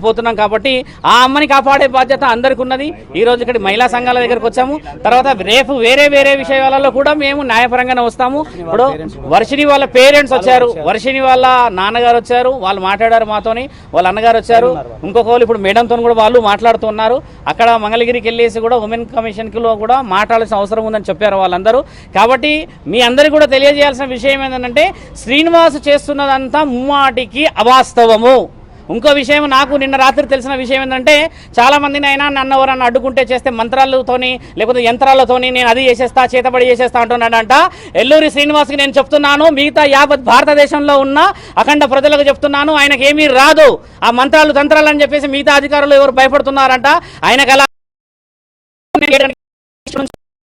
పోతున్నాం కాబట్టి ఆ అమ్మని కాపాడే బాధ్యత అందరికి ఉన్నది. ఈ రోజు ఇక్కడ మహిళా సంఘాల దగ్గరకు వచ్చాము. తర్వాత రేపు వేరే విషయాలలో కూడా మేము న్యాయపరంగానే వస్తాము. ఇప్పుడు వర్షిని వాళ్ళ పేరెంట్స్ వచ్చారు, వర్షిని వాళ్ళ నాన్నగారు వచ్చారు, వాళ్ళు మాట్లాడారు మాతోని, వాళ్ళ అన్నగారు వచ్చారు, ఇంకొకరు ఇప్పుడు మేడంతో కూడా వాళ్ళు మాట్లాడుతున్నారు. అక్కడ మంగళగిరికి వెళ్ళేసి కూడా ఉమెన్ కమిషన్ లో కూడా మాట్లాడాల్సిన అవసరం ఉందని చెప్పారు వాళ్ళందరూ. కాబట్టి మీ అందరికీ కూడా తెలియజేయాల్సిన విషయం ఏంటంటే శ్రీనివాస్ చేస్తున్నదంతా ముమ్మాటికి అవాస్తవము. ఇంకో విషయం నాకు నిన్న రాత్రి తెలిసిన విషయం ఏంటంటే చాలా మందిని అయినా నన్ను ఎవరన్నా అడ్డుకుంటే చేస్తే మంత్రాలతోని లేకపోతే యంత్రాలతోని నేను అది చేసేస్తా చేతబడి చేసేస్తా అంటున్నాడంట. ఎల్లూరి శ్రీనివాస్కి నేను చెప్తున్నాను, మిగతా యావత్ భారతదేశంలో ఉన్న అఖండ ప్రజలకు చెప్తున్నాను, ఆయనకి ఏమీ రాదు. ఆ మంత్రాలు తంత్రాలు అని చెప్పేసి మిగతా అధికారులు ఎవరు భయపడుతున్నారంట. ఆయనకు అలా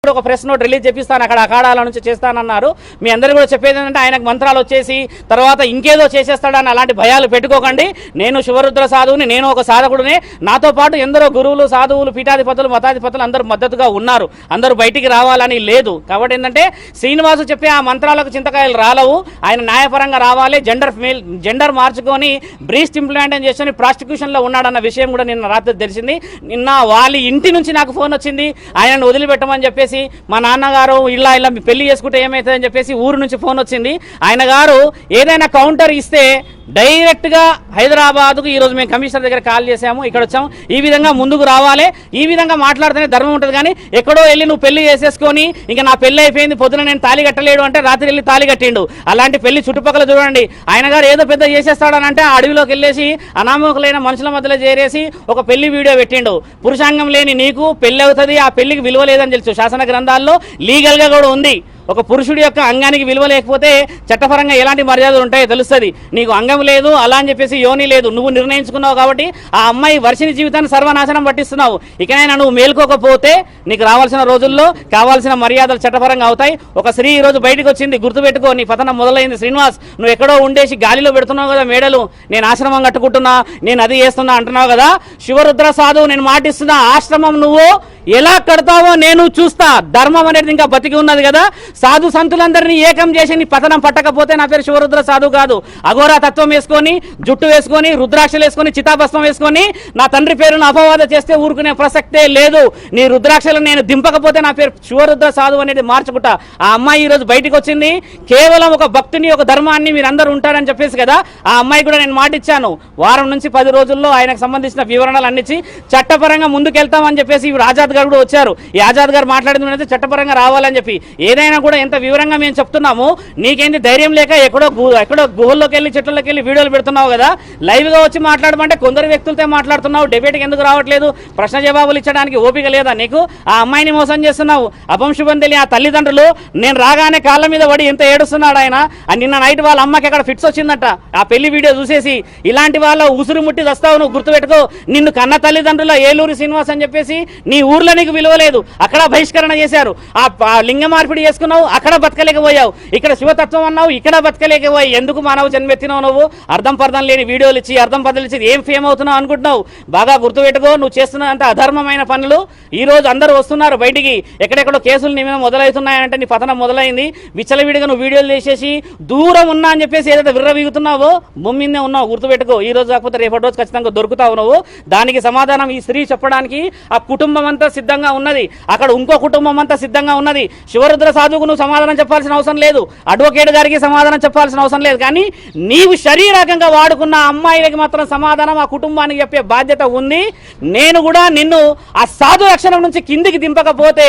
ఒక ప్రెస్ నోట్ రిలీజ్ చేపిస్తాను, అక్కడ అఖాడాల నుంచి చేస్తానన్నారు. మీ అందరూ కూడా చెప్పేది ఏంటంటే ఆయనకు మంత్రాలు వచ్చేసి తర్వాత ఇంకేదో చేసేస్తాడని అలాంటి భయాలు పెట్టుకోకండి. నేను శివరుద్ర సాధువుని, నేను ఒక సాధకుడిని, నాతో పాటు ఎందరో గురువులు సాధువులు పీఠాధిపతులు మతాధిపతులు అందరూ మద్దతుగా ఉన్నారు. అందరూ బయటికి రావాలని లేదు. కాబట్టి ఏంటంటే శ్రీనివాసు చెప్పే ఆ మంత్రాలకు చింతకాయలు రాలవు. ఆయన న్యాయపరంగా రావాలి. జెండర్ మార్చుకొని బ్రీస్ట్ ఇంప్లాంటేషన్ చేసుకుని ప్రాస్టిట్యూషన్లో ఉన్నాడన్న విషయం కూడా నిన్న రాత్రి తెలిసింది. నిన్న వాళ్ళ ఇంటి నుంచి నాకు ఫోన్ వచ్చింది, ఆయనను వదిలిపెట్టమని చెప్పేసి. మా నాన్నగారు ఇలా పెళ్లి చేసుకుంటే ఏమవుతుందని చెప్పేసి ఊరు నుంచి ఫోన్ వచ్చింది. ఆయన గారు ఏదైనా కౌంటర్ ఇస్తే డైరెక్ట్ గా హైదరాబాద్కు ఈరోజు మేము కమిషనర్ దగ్గర కాల్ చేసాము, ఇక్కడ వచ్చాము. ఈ విధంగా ముందుకు రావాలి, ఈ విధంగా మాట్లాడితేనే ధర్మం ఉంటుంది. కానీ ఎక్కడో వెళ్ళి నువ్వు పెళ్లి చేసేసుకొని ఇంకా నా పెళ్లి అయిపోయింది, పొద్దున నేను తాళి కట్టలేడు అంటే రాత్రి వెళ్ళి తాళి కట్టిండు. అలాంటి పెళ్లి చుట్టుపక్కల చూడండి. ఆయన గారు ఏదో పెద్ద చేసేస్తాడని అంటే అడవిలోకి వెళ్ళేసి అనామకులైన మనుషుల మధ్యలో చేరేసి ఒక పెళ్లి వీడియో పెట్టిండు. పురుషాంగం లేని నీకు పెళ్లి అవుతుంది, ఆ పెళ్లికి విలువ లేదని తెలుసు. శాసన గ్రంథాల్లో లీగల్ గా కూడా ఉంది. ఒక పురుషుడి యొక్క అంగానికి విలువ లేకపోతే చట్టపరంగా ఎలాంటి మర్యాదలు ఉంటాయో తెలుస్తుంది. నీకు అంగం లేదు అలా అని చెప్పేసి యోని లేదు, నువ్వు నిర్ణయించుకున్నావు. కాబట్టి ఆ అమ్మాయి వర్షిని జీవితాన్ని సర్వనాశనం పట్టిస్తున్నావు. ఇకనైనా నువ్వు మేల్కోకపోతే నీకు రావాల్సిన రోజుల్లో కావాల్సిన మర్యాదలు చట్టపరంగా అవుతాయి. ఒక స్త్రీ ఈ రోజు బయటకు వచ్చింది, గుర్తుపెట్టుకో, నీ పతనం మొదలైంది. శ్రీనివాస్, నువ్వు ఎక్కడో ఉండేసి గాలిలో పెడుతున్నావు కదా మేడలు, నేను ఆశ్రమం కట్టుకుంటున్నా, నేను అది చేస్తున్నా అంటున్నావు కదా. శివరుద్ర సాధువు నేను మాటిస్తున్నా, ఆశ్రమం నువ్వు ఎలా కడతావో నేను చూస్తా. ధర్మం అనేది ఇంకా బతికి ఉన్నది కదా. సాధు సంతులందరినీ ఏకం చేసి నీ పతనం పట్టకపోతే నా పేరు శివరుద్ర సాధువు కాదు. అఘోరా తత్వం వేసుకొని, జుట్టు వేసుకొని, రుద్రాక్షలు వేసుకొని, చితాభస్మం వేసుకొని నా తండ్రి పేరును అపవాద చేస్తే ఊరుకునే ప్రసక్తే లేదు. నీ రుద్రాక్షలను నేను దింపకపోతే నా పేరు శివరుద్ర సాధువు అనేది మార్చుకుంటా. ఆ అమ్మాయి ఈ రోజు బయటకు వచ్చింది, కేవలం ఒక భక్తుని, ఒక ధర్మాన్ని మీరందరూ ఉంటారని చెప్పేసి కదా. ఆ అమ్మాయి కూడా నేను మాటిచ్చాను, వారం నుంచి 10 రోజుల్లో ఆయనకు సంబంధించిన వివరణలు అన్నిచ్చి చట్టపరంగా ముందుకెళ్తామని చెప్పేసి ఆజాద్ గారు కూడా వచ్చారు. ఈ ఆజాద్ గారు మాట్లాడింది చట్టపరంగా రావాలని చెప్పి. ఏదైనా కూడా ఎంత వివరంగా మేము చెప్తున్నాము, నీకేంటి ధైర్యం లేక ఎక్కడో గుహల్లోకి వెళ్ళి చెట్లలోకి వెళ్ళి వీడియోలు పెడుతున్నావు కదా. లైవ్ గా వచ్చి మాట్లాడమంటే కొందరు వ్యక్తులతో మాట్లాడుతున్నావు, డిబేట్కి ఎందుకు రావట్లేదు? ప్రశ్న జవాబులు ఇచ్చడానికి ఓపిక లేదా నీకు? ఆ అమ్మాయిని మోసం చేస్తున్నావు. అపంశుభం తెలియ ఆ తల్లిదండ్రులు నేను రాగానే కాళ్ళ మీద పడి ఎంత ఏడుస్తున్నాడు ఆయన. నిన్న నైట్ వాళ్ళ అమ్మకి అక్కడ ఫిట్స్ వచ్చిందట ఆ పెళ్లి వీడియో చూసేసి. ఇలాంటి వాళ్ళ ఉసురు ముట్టి వస్తావు నువ్వు, గుర్తుపెట్టుకో. నిన్ను కన్న తల్లిదండ్రుల ఏలూరి శ్రీనివాస్ అని చెప్పేసి నీ ఊర్లో నీకు విలువ లేదు, అక్కడ బహిష్కరణ చేశారు. ఆ లింగ మార్పిడి చేసుకున్నావు, అక్కడ బతకలేకపోయావు. ఇక్కడ శివతత్వం అన్నావు, ఇక్కడ బతకలేకపోయావు. ఎందుకు మానవ జన్మెత్తినావు నువ్వు? అర్థం పర్థం లేని వీడియోలు ఇచ్చి అర్థం పద్ధతులు ఇచ్చి ఏం ఫేమ్ అవుతున్నావు అనుకుంటున్నావు? బాగా గుర్తుపెట్టుకో, నువ్వు చేస్తున్నంత అధర్మమైన పనులు. ఈ రోజు అందరూ వస్తున్నారు బయటికి, ఎక్కడెక్కడో కేసులు నీ మీద మొదలవుతున్నాయంటే నీ పతనం మొదలైంది. విచ్చలవిడిగా నువ్వు వీడియోలు చేసేసి దూరం ఉన్నా అని చెప్పేసి ఏదైతే విర్రవీగుతున్నావో భూమినే ఉన్నావు, గుర్తుపెట్టుకో. ఈ రోజు కాకపోతే రేపటి రోజు ఖచ్చితంగా దొరుకుతావు నువ్వు. దానికి సమాధానం ఈ స్త్రీ చెప్పడానికి ఆ కుటుంబం అంతా సిద్ధంగా ఉన్నది, అక్కడ ఇంకో కుటుంబం అంతా సిద్ధంగా ఉన్నది. శివరుద్ర సాధువుకు నువ్వు సమాధానం చెప్పాల్సిన అవసరం లేదు, అడ్వకేట్ గారికి సమాధానం చెప్పాల్సిన అవసరం లేదు. కానీ నీవు శరీరకంగా వాడుకున్న అమ్మాయిలకి మాత్రం సమాధానం ఆ కుటుంబానికి చెప్పే బాధ్యత ఉంది. నేను కూడా నిన్ను ఆ సాధు లక్షణం నుంచి కిందికి దింపకపోతే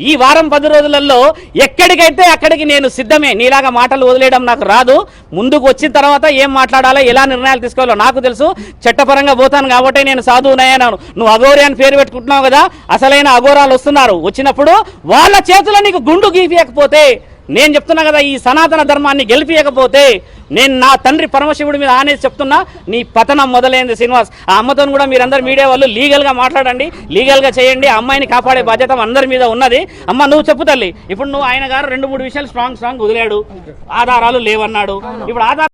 ఈ వారం 10 రోజులలో ఎక్కడికైతే అక్కడికి నేను సిద్ధమే. నీలాగా మాటలు వదిలేయడం నాకు రాదు. ముందుకు వచ్చిన తర్వాత ఏం మాట్లాడాలో, ఎలా నిర్ణయాలు తీసుకోవాలో నాకు తెలుసు. చట్టపరంగా పోతాను కాబట్టి నేను సాధువునయ్యాను. నువ్వు అఘోరి అని పేరు పెట్టుకుంటున్నావు కదా, అసలైన అఘోరాలు వస్తున్నారు. వచ్చినప్పుడు వాళ్ళ చేతిలో నీకు గుండు గీపియకపోతే, నేను చెప్తున్నా కదా, ఈ సనాతన ధర్మాన్ని గెలిపియకపోతే నేను నా తండ్రి పరమశివుడి మీద ఆనేసి చెప్తున్నా, నీ పతనం మొదలైంది శ్రీనివాస్. ఆ అమ్మతో కూడా మీరందరూ మీడియా వాళ్ళు లీగల్గా మాట్లాడండి, లీగల్గా చేయండి. ఆ అమ్మాయిని కాపాడే బాధ్యత అందరి మీద ఉన్నది. అమ్మ నువ్వు చెప్పు తల్లి. ఇప్పుడు నువ్వు ఆయన గారు 2-3 విషయాలు స్ట్రాంగ్ వదిలాడు, ఆధారాలు లేవన్నాడు. ఇప్పుడు ఆధారాలు